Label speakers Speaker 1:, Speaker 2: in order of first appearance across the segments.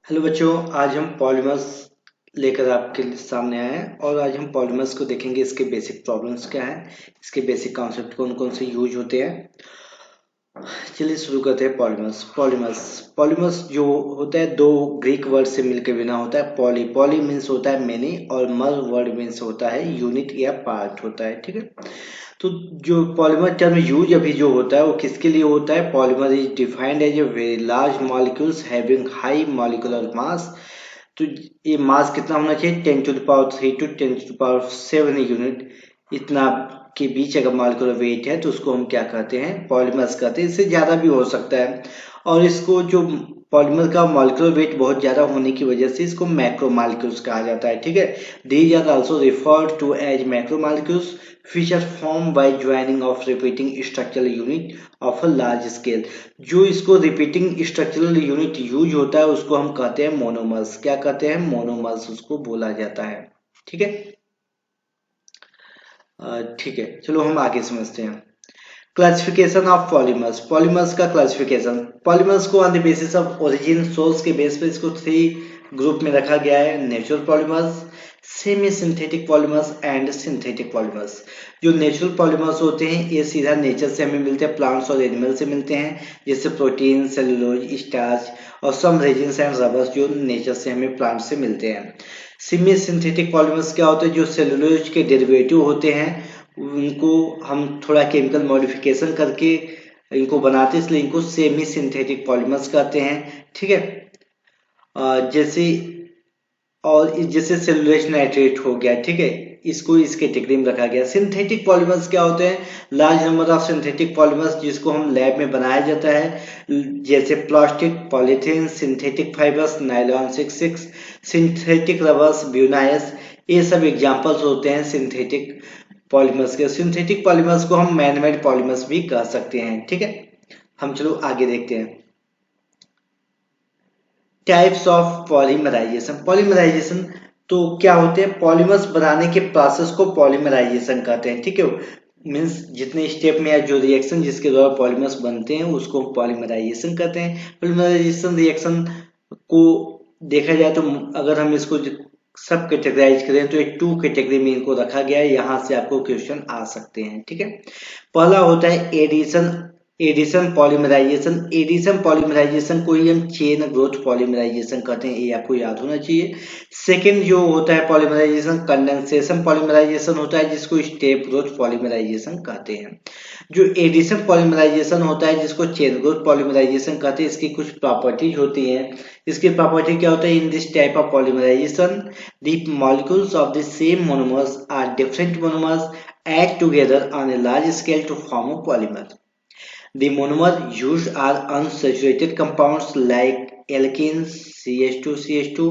Speaker 1: Hello बच्चों, आज हम पॉलीमर्स लेकर आपके सामने आए हैं और आज हम पॉलीमर्स को देखेंगे। इसके बेसिक प्रॉब्लम्स क्या हैं, इसके बेसिक कॉन्सेप्ट कौन कौन से यूज होते हैं। चलिए शुरू करते हैं। पॉलीमर्स पॉलीमर्स पॉलीमर्स जो होता है दो ग्रीक वर्ड से मिलकर बना होता है। पॉली पॉली मीन्स होता है मेनी और मर वर्ड मीन्स होता है यूनिट या पार्ट होता है। ठीक है, तो जो पॉलीमर टर्म यूज अभी जो होता है वो किसके लिए होता है। Polymer is defined as a very large molecules having high molecular mass. तो ये मास कितना होना चाहिए, 10⁻³ टू 10⁻7 यूनिट। इतना के बीच अगर मॉलिक्यूलर वेट है तो उसको हम क्या कहते हैं, पॉलीमर्स कहते हैं। इससे ज्यादा भी हो सकता है। और इसको जो पॉलीमर का मॉलिक्यूलर वेट बहुत ज्यादा होने की वजह से इसको मैक्रोमॉलिक्यूल्स कहा जाता है। ठीक है, these are also referred to as macromolecules which are formed by joining of repeating structural unit of a large scale। जो इसको रिपीटिंग स्ट्रक्चरल यूनिट यूज होता है उसको हम कहते हैं मोनोमर्स। क्या कहते हैं, मोनोमर्स उसको बोला जाता है। ठीक है, ठीक है, चलो हम आगे समझते हैं। Classification of polymers. पॉलीमर्स का क्लासिफिकेशन, पॉलीमर्स को on the basis of origin source के बेस पर इसको 3 ग्रुप में रखा गया है। Natural polymers, semi synthetic polymers and synthetic polymers. जो नेचुरल पॉलीमर्स होते हैं ये सीधा नेचर से हमें मिलते हैं, प्लांट्स और एनिमल से मिलते हैं, जैसे प्रोटीन, सेलुलोज, स्टार्च और सम रेजिन्स एंड रबर्स जो नेचर से हमें प्लांट से मिलते हैं। सेमी सिंथेटिक पॉलीमर्स क्या होते हैं, जो सेलुलोज के डेरिवेटिव होते हैं उनको हम थोड़ा केमिकल मॉडिफिकेशन करके इनको बनाते हैं, इसलिए इनको सेमी सिंथेटिक पॉलीमर्स कहते हैं। ठीक है, जैसे और जैसे सेलुलोज नाइट्रेट हो गया। ठीक है, इसको इस कैटेगरी में रखा गया। सिंथेटिक पॉलीमर्स क्या होते हैं, large number of synthetic polymers जिसको हम लैब में बनाया जाता है, जैसे plastic, polythene, synthetic fibres, nylon 66, synthetic rubbers, buna S, ये सब एग्जांपल्स होते हैं सिंथेटिक पॉलीमर्स के। सिंथेटिक पॉलीमर्स को हम मैनमेड पॉलीमर्स भी कह सकते हैं। ठीक है, हम चलो आगे देखते हैं। Types of polymerization. पॉलीमराइजेशन तो क्या होते हैं, पॉलीमर्स बनाने के प्रोसेस को पॉलीमराइजेशन कहते हैं। ठीक है, मीन्स जितने स्टेप में या जो रिएक्शन जिसके द्वारा पॉलीमर्स बनते हैं उसको पॉलीमराइजेशन कहते हैं। पॉलीमराइजेशन रिएक्शन को देखा जाए तो अगर हम इसको सब कैटेगराइज करें तो एक 2 कैटेगरी में इनको रखा गया है। यहाँ से आपको क्वेश्चन आ सकते हैं। ठीक है, पहला होता है addition. Addition polymerisation, addition polymerisation को ही हम चेन ग्रोथ पॉलीमराइजेशन कहते हैं, ये आपको याद होना चाहिए। सेकंड जो होता है पॉलीमराइजेशन, कंडेंसेशन पॉलीमराइजेशन होता है जिसको स्टेप ग्रोथ पॉलीमराइजेशन कहते हैं। जो एडिशन पॉलीमराइजेशन होता है जिसको चेन ग्रोथ पॉलीमराइजेशन कहते हैं, इसकी कुछ प्रॉपर्टीज होती हैं। इसकी प्रॉपर्टी क्या होता है, in this type of polymerisation the molecules of the same monomers are different monomers add together on a large scale to form a polymer. The monomer used are unsaturated compounds like alkenes, CH2, CH2।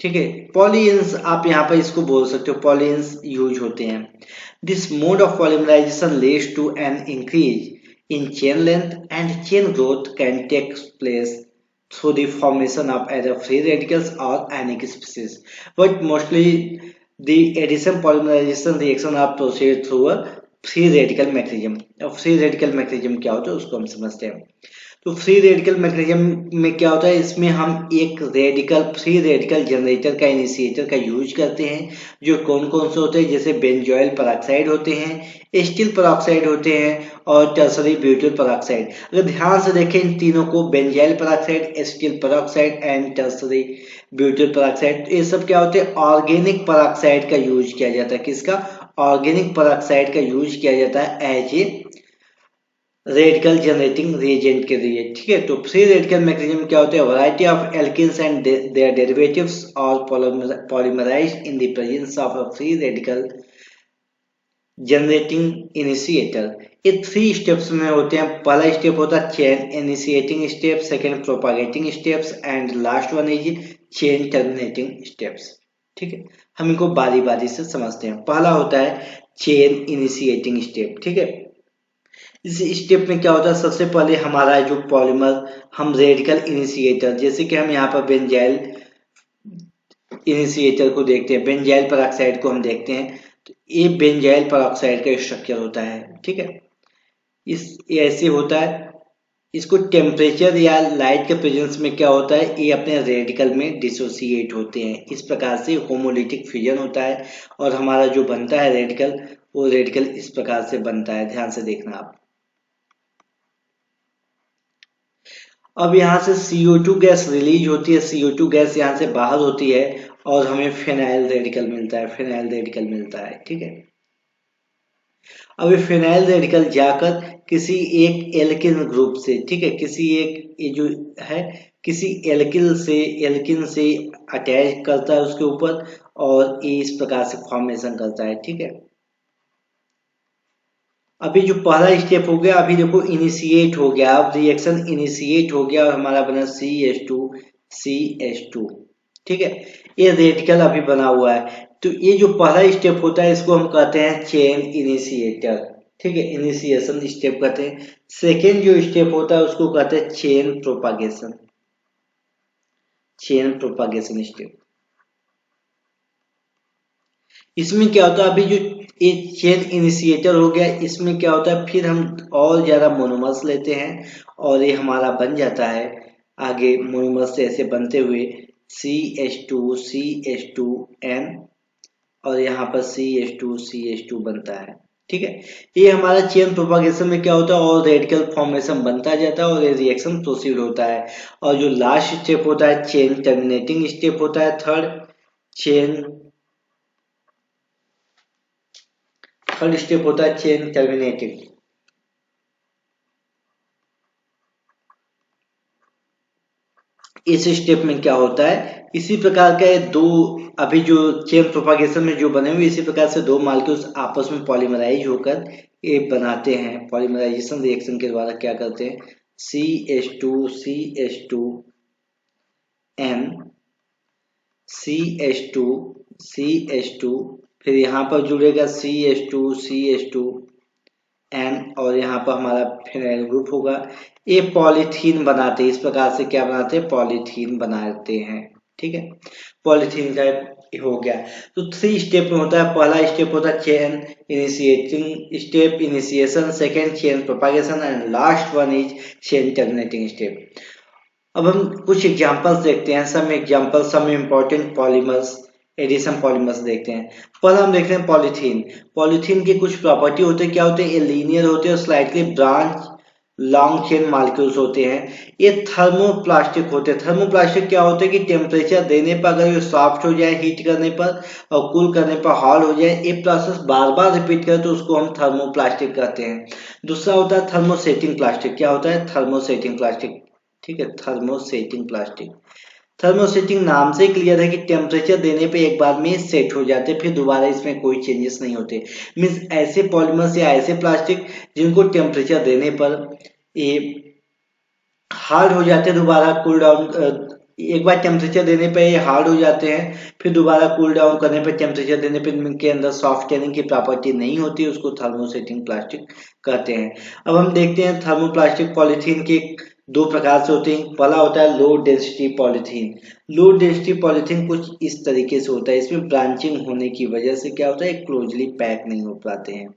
Speaker 1: ठीक है, पॉलीन्स आप यहाँ पर इसको बोल सकते हो, पॉलीन्स use होते हैं। This mode of polymerisation leads to an increase in chain length and chain growth can take place through the formation of either free radicals or ionic species, but mostly the addition polymerization reaction are proceed through a free radical mechanism। अब free radical mechanism क्या होता है उसको हम समझते हैं। तो free radical mechanism में क्या होता है, इसमें हम एक रेडिकल फ्री रेडिकल जनरेटर का इनिशिएटर का यूज करते हैं। जो कौन कौन से होते हैं, जैसे बेंजोइल पेरोक्साइड होते हैं, एस्टिल पेरोक्साइड होते हैं और टर्सरी ब्यूटिल पेरोक्साइड। अगर ध्यान से देखें इन तीनों को, benzyl peroxide, acetyl peroxide and tertiary butyl peroxide, ये सब क्या होते हैं, ऑर्गेनिक पेरोक्साइड का यूज किया जाता है। किसका, ऑर्गेनिक पेरोक्साइड का यूज किया जाता है as a radical generating reagent के लिए। ठीक है, तो फ्री रेडिकल मैकेनिज्म क्या होते हैं, variety of alkenes and their derivatives और polymerized in the presence of a free radical generating initiator. ये 3 स्टेप्स में होते हैं। पहला स्टेप होता है chain initiating step, second propagating steps and last one is chain terminating steps. ठीक है, हम इनको बारी बारी से समझते हैं। पहला होता है चेन इनिशिएटिंग स्टेप। ठीक है, इस स्टेप में क्या होता है, सबसे पहले हमारा जो पॉलीमर हम रेडिकल इनिशिएटर, जैसे कि हम यहाँ पर बेंजाइल इनिशिएटर को देखते हैं, बेंजाइल पेरोक्साइड को हम देखते हैं, तो ये बेंजाइल पेरोक्साइड का स्ट्रक्चर होता है। ठीक है, इस ये ऐसे होता है, इसको टेम्परेचर या लाइट के प्रेजेंस में क्या होता है, ये अपने रेडिकल में डिसोसिएट होते हैं। इस प्रकार से होमोलिटिक फ्यूजन होता है और हमारा जो बनता है रेडिकल, वो रेडिकल इस प्रकार से बनता है। ध्यान से देखना आप। अब यहाँ से CO2 गैस रिलीज होती है, CO2 गैस यहाँ से बाहर होती है और हमें फिनाइल रेडिकल मिलता है, फिनाइल रेडिकल मिलता है। ठीक है, अब ये फिनाइल रेडिकल जाकर किसी एक एल्किन ग्रुप से, ठीक है, किसी एक, ये जो है, किसी एल्किन से अटैच करता है उसके ऊपर और ये इस प्रकार से फॉर्मेशन करता है। ठीक है, अभी जो पहला स्टेप हो गया, अभी देखो इनिशिएट हो गया, अब रिएक्शन इनिशिएट हो गया और हमारा बना CH2। ठीक है, ये रेडिकल अभी बना हुआ है। तो ये जो पहला स्टेप होता है इसको हम कहते हैं चेन इनिशिएटर। ठीक है, इनिशिएशन स्टेप कहते हैं। सेकेंड जो स्टेप होता है उसको कहते हैं chain propagation, chain propagation step. इसमें क्या होता है, अभी जो ये चेन इनिशिएटर हो गया, इसमें क्या होता है, फिर हम और ज्यादा मोनोमर्स लेते हैं और ये हमारा बन जाता है आगे मोनोमर्स से ऐसे बनते हुए CH2 और यहाँ पर CH2 बनता है। ठीक है, ये हमारा चेन प्रोपागेशन में क्या होता है, और रेडिकल फॉर्मेशन बनता जाता है और ये रिएक्शन प्रोसीड होता है। और जो लास्ट स्टेप होता है चेन टर्मिनेटिंग स्टेप होता है, चेन थर्ड स्टेप होता है चेन टर्मिनेटिंग। इस स्टेप में क्या होता है, इसी प्रकार का दो, अभी जो चेन प्रोपागेशन में जो बने हुए इसी प्रकार से दो मॉलिक्यूल्स आपस में पॉलीमराइज होकर ये बनाते हैं। पॉलीमराइजेशन रिएक्शन के द्वारा क्या करते हैं, CH2 CH2 फिर यहाँ पर जुड़ेगा CH2 और यहाँ पर हमारा फिनाइल ग्रुप होगा। ये पॉलीथीन बनाते हैं, इस प्रकार से क्या बनाते हैं, पॉलीथीन बनाते हैं। ठीक है, पॉलीथीन का हो गया। तो 3 स्टेप में होता है। पहला स्टेप होता है chain initiating step, initiation, second chain propagation and last one is chain terminating step. अब हम कुछ एग्जांपल्स देखते हैं, some important polymers, addition polymers देखते हैं। पहला हम देखते हैं पॉलीथीन। पॉलीथीन की कुछ प्रॉपर्टी होते हैं, क्या होते हैं, ये लीनियर होते हैं और slightly branch long chain molecules होते हैं। ये थर्मोप्लास्टिक होते हैं। थर्मोप्लास्टिक क्या होते हैं कि टेम्परेचर देने पर अगर ये सॉफ्ट हो जाए, हीट करने पर और कूल करने पर हार्ड हो जाए, ये प्रोसेस बार बार रिपीट करें तो उसको हम थर्मोप्लास्टिक कहते हैं। दूसरा होता है थर्मोसेटिंग प्लास्टिक। क्या होता है, थर्मोसेटिंग प्लास्टिक। ठीक है, थर्मोसेटिंग प्लास्टिक। थर्मोसेटिंग नाम से क्लियर है कि टेम्परेचर देने पे एक बार में सेट हो जाते, फिर दोबारा इसमें कोई चेंजेस नहीं होते। मीन्स ऐसे पॉलीमर्स या ऐसे प्लास्टिक जिनको टेम्परेचर देने पर ये हार्ड हो जाते हैं, दोबारा कूल डाउन, एक बार टेम्परेचर देने पे ये हार्ड हो जाते हैं, फिर दोबारा कूल डाउन करने पे, टेम्परेचर देने पे इनके अंदर सॉफ्ट कैनिंग की प्रॉपर्टी नहीं होती, उसको थर्मोसेटिंग प्लास्टिक कहते हैं। अब हम देखते हैं थर्मोप्लास्टिक पॉलीथीन के दो प्रकार से होते हैं। पहला होता है लो डेंसिटी पॉलीथीन। लो डेंसिटी पॉलीथीन कुछ इस तरीके से होता है, इसमें ब्रांचिंग होने की वजह से क्या होता है, क्लोजली पैक नहीं हो पाते हैं।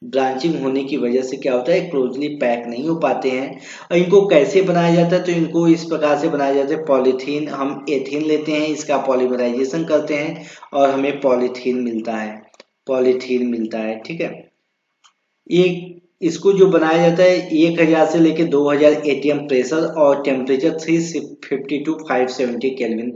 Speaker 1: ब्रांचिंग होने की वजह से क्या होता है, क्लोजली पैक नहीं हो पाते हैं। और इनको कैसे बनाया जाता है, तो इनको इस प्रकार से बनाया जाता है। पॉलीथीन, हम एथीन लेते हैं, इसका पॉलीमराइजेशन करते हैं और हमें पॉलीथीन मिलता है, पॉलीथीन मिलता है। ठीक है, ये इसको जो बनाया जाता है 1000 से लेकर 2000 एटीएम प्रेशर और टेम्परेचर 350 टू 570 केल्विन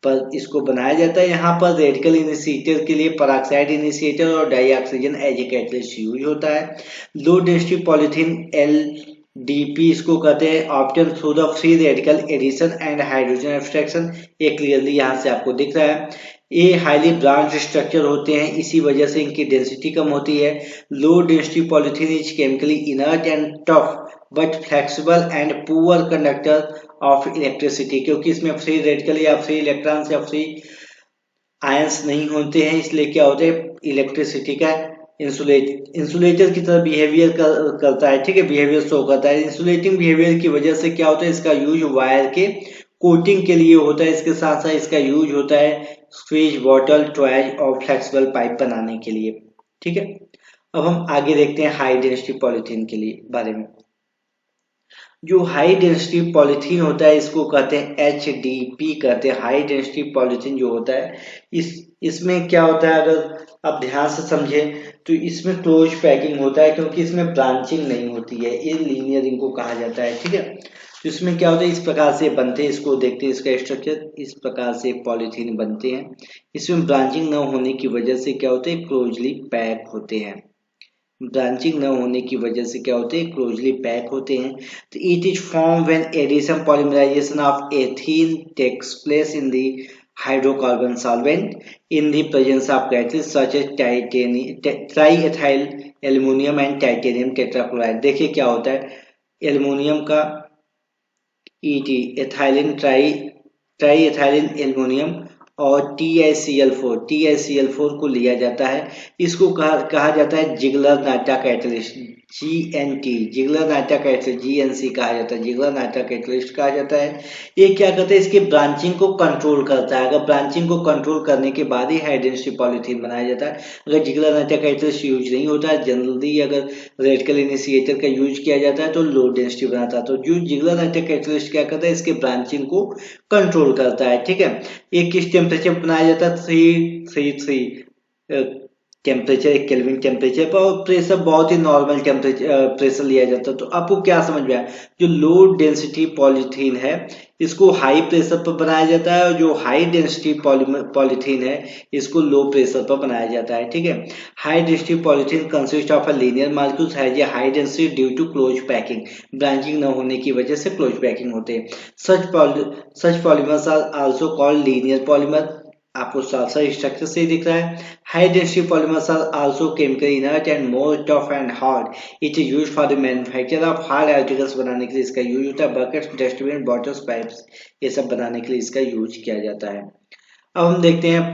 Speaker 1: पर इसको बनाया जाता है। यहाँ पर रेडिकल इनिशिएटर के लिए पेरोक्साइड इनिशिएटर और dioxygen as a catalyst use होता है। लो डेंसिटी पॉलीथीन LDP इसको कहते हैं, obtain through the free radical addition and hydrogen abstraction. ये क्लियरली यहाँ से आपको दिख रहा है। ये हाईली ब्रांच स्ट्रक्चर होते हैं, इसी वजह से इनकी डेंसिटी कम होती है। Low density polythene is chemically inert and tough but flexible and poor conductor of electricity, क्योंकि इसमें फ्री रेडिकल या फ्री इलेक्ट्रॉन्स या फ्री आयंस नहीं होते हैं, इसलिए क्या होता है, इलेक्ट्रिसिटी का इंसुलेटर की तरह बिहेवियर करता है। ठीक है, बिहेवियर शो करता है। इंसुलेटिंग बिहेवियर की वजह से क्या होता है, इसका यूज वायर के कोटिंग के लिए होता है, इसके साथ साथ इसका यूज होता है स्क्वीज बॉटल, टॉयज और फ्लेक्सिबल पाइप बनाने के लिए। ठीक है, अब हम आगे देखते हैं हाई डेंसिटी पॉलीथीन के लिए बारे में। जो हाई डेंसिटी पॉलीथीन होता है इसको कहते हैं HDP कहते हैं, हाई डेंसिटी पॉलीथीन जो होता है। इसमें क्या होता है, अगर आप ध्यान से समझे तो इसमें क्लोज पैकिंग होता है, क्योंकि इसमें ब्रांचिंग नहीं होती है, ये लीनियर इनको कहा जाता है, ठीक है। तो इसमें क्या होता है, इस प्रकार से बनते हैं, इसको देखते हैं इसका स्ट्रक्चर, इस प्रकार से पॉलीथीन बनते हैं। इसमें ब्रांचिंग न होने की वजह से क्या होते हैं, क्लोजली पैक होते हैं। ब्रांचिंग न होने की वजह से क्या होते हैं, क्लोजली पैक होते हैं। तो it is form when addition polymerization of ethene takes place in the hydrocarbon solvent in the presence of gases such as triethyl aluminium and titanium tetrachloride. देखिए क्या होता है, एल्युमिनियम का ET ethylene tri ethylene aluminium और TiCl4 को लिया जाता है। इसको कहा जाता है जिगलर नाटा कैटलिस्ट, GNT, जिगलर नाटा कैटलिस्ट, GNC कहा जाता है, जिगलर नाटा कैटलिस्ट कहा जाता है। ये क्या करता है, इसकी ब्रांचिंग को कंट्रोल करता है। अगर ब्रांचिंग को कंट्रोल करने के बाद ही हाई डेंसिटी पॉलीथीन बनाया जाता है। अगर जिगलर नाटा कैटलिस्ट यूज नहीं होता है, जनरली अगर रेडिकल इनिशिएटर का यूज किया जाता है तो लो डेंसिटी बनाता है। तो जो जिगलर नाटा कैटलिस्ट क्या करता है, इसके ब्रांचिंग को कंट्रोल करता है, ठीक है। ये किस टेम्परेचर पर बनाया जाता है, 333 टेम्परेचर, एक केल्विन टेम्परेचर पर, और प्रेशर बहुत ही नॉर्मल टेम्परेचर प्रेशर लिया जाता है। तो आपको क्या समझ में आया, जो लो डेंसिटी पॉलीथीन है इसको हाई प्रेशर पर बनाया जाता है, और जो हाई डेंसिटी पॉलीथीन है इसको लो प्रेशर पर बनाया जाता है, ठीक है। High density polythene consist of a linear molecules has a high density due to close packing, branching न होने की वजह से क्लोज पैकिंग होते हैं। Such polymers are also called linear polymer, आपको साथ साथ स्ट्रक्चर से ही दिख रहा है। High density polymers are also chemically inert and more tough and hard, it is used for the manufacture of hard articles, बनाने के लिए इसका यूज होता है। बकेट्स, डस्टबिन, बॉटल्स, पाइप्स, ये सब बनाने के लिए इसका यूज किया जाता है। अब हम देखते हैं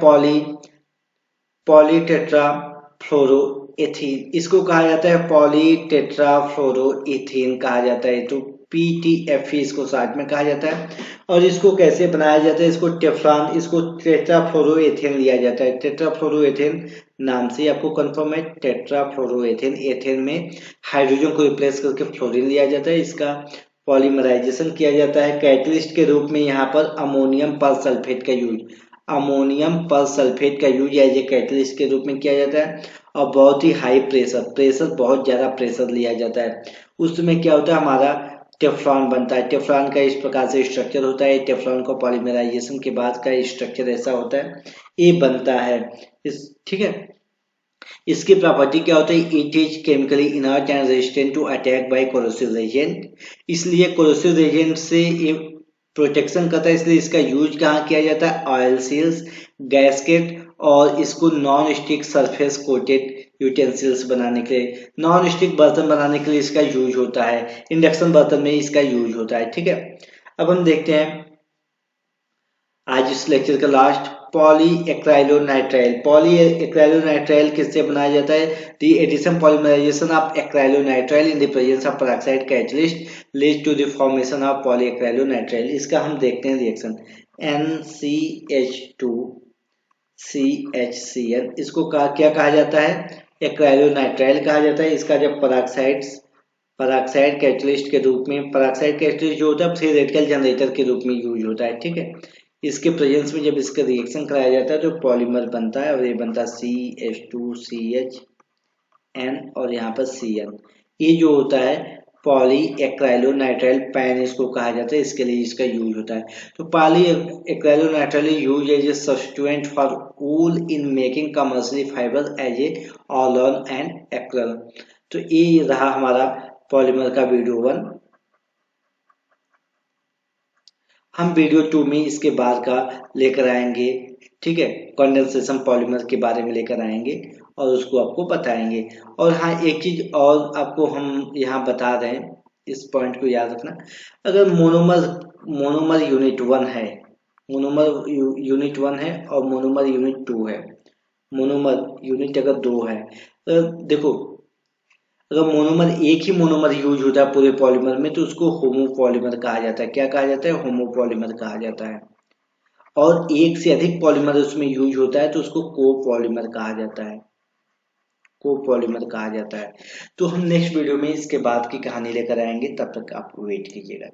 Speaker 1: पॉलीटेट्राफ्लोरोएथीन, इसको कहा जाता है पॉलीटेट्राफ्लोरोएथीन कहा जाता है, तो PTFE इसको साथ में कहा जाता है। और इसको कैसे बनाया जाता है, इसको टेफ्लॉन, इसको टेट्राफ्लोरोएथेन लिया जाता है। टेट्राफ्लोरोएथेन नाम से आपको कंफर्म है, टेट्राफ्लोरोएथेन, एथेन में हाइड्रोजन को रिप्लेस करके फ्लोरीन लिया जाता है, इसका पॉलीमराइजेशन किया जाता है। कैटलिस्ट के रूप में यहाँ पर अमोनियम परसल्फेट का यूज, अमोनियम परसल्फेट का यूज एज ए कैटलिस्ट के रूप में किया जाता है। और बहुत ही हाई प्रेशर बहुत ज्यादा प्रेशर लिया जाता है। उसमें क्या होता है, हमारा टेफ्लॉन बनता है। टेफ्लॉन का इस प्रकार से स्ट्रक्चर होता है, टेफ्लॉन को पॉलीमराइजेशन के बाद का स्ट्रक्चर ऐसा होता है, ये बनता है इस, ठीक है। इसकी प्रॉपर्टी क्या होता है, it is chemically inert and resistant to attack by corrosive agent, इसलिए कोरोसिव एजेंट से ये प्रोटेक्शन करता है। इसलिए इसका यूज कहाँ किया जाता है, ऑयल सील्स, गैस्केट, और इसको non stick surface coated utensils बनाने के लिए, नॉन स्टिक बर्तन बनाने के लिए इसका यूज होता है, इंडक्शन बर्तन में इसका यूज होता है, ठीक है। अब हम देखते हैं आज इस लेक्चर का लास्ट, पॉलीएक्राइलोनाइट्राइल। पॉलीएक्राइलोनाइट्राइल किससे बनाया जाता है, the addition polymerization of acrylonitrile in the presence of peroxide catalyst leads to the formation of polyacrylonitrile. इसका हम देखते हैं रिएक्शन, NCH2CHCl, इसको क्या कहा जाता है, एक्राइलोनाइट्राइल कहा जाता है। इसका जब पराक्साइड कैटलिस्ट के रूप में, पराक्साइड कैटलिस्ट जो होता है फ्री रेडिकल जनरेटर के रूप में यूज होता है, ठीक है। इसके प्रेजेंस में जब इसका रिएक्शन कराया जाता है तो पॉलीमर बनता है, और ये बनता है CH2CHN और यहाँ पर Cl। ये जो होता है पॉली एक्राइलोनाइट्राइल पैन इसको कहा जाता है, इसके लिए इसका यूज होता है। तो poly acrylonitrile use as a substituent for wool in making commercially fibre as a orlon and acrilan. तो ये रहा हमारा पॉलीमर का वीडियो 1। हम वीडियो 2 में इसके बाद का लेकर आएंगे, ठीक है, कंडेंसेशन पॉलीमर के बारे में लेकर आएंगे और उसको आपको बताएंगे। और हाँ, एक चीज और आपको हम यहाँ बता रहे हैं, इस पॉइंट को याद रखना, अगर मोनोमर यूनिट 1 है, मोनोमर यूनिट 1 है और मोनोमर यूनिट 2 है, मोनोमर यूनिट अगर 2 है, तो देखो अगर मोनोमर एक ही मोनोमर यूज होता है पूरे पॉलीमर में तो उसको होमोपॉलीमर कहा जाता है। क्या कहा जाता है, होमोपॉलीमर कहा जाता है। और एक से अधिक पॉलीमर उसमें यूज होता है तो उसको कोपॉलीमर कहा जाता है, कोपॉलीमर कहा जाता है। तो हम नेक्स्ट वीडियो में इसके बाद की कहानी लेकर आएंगे, तब तक आप वेट कीजिएगा।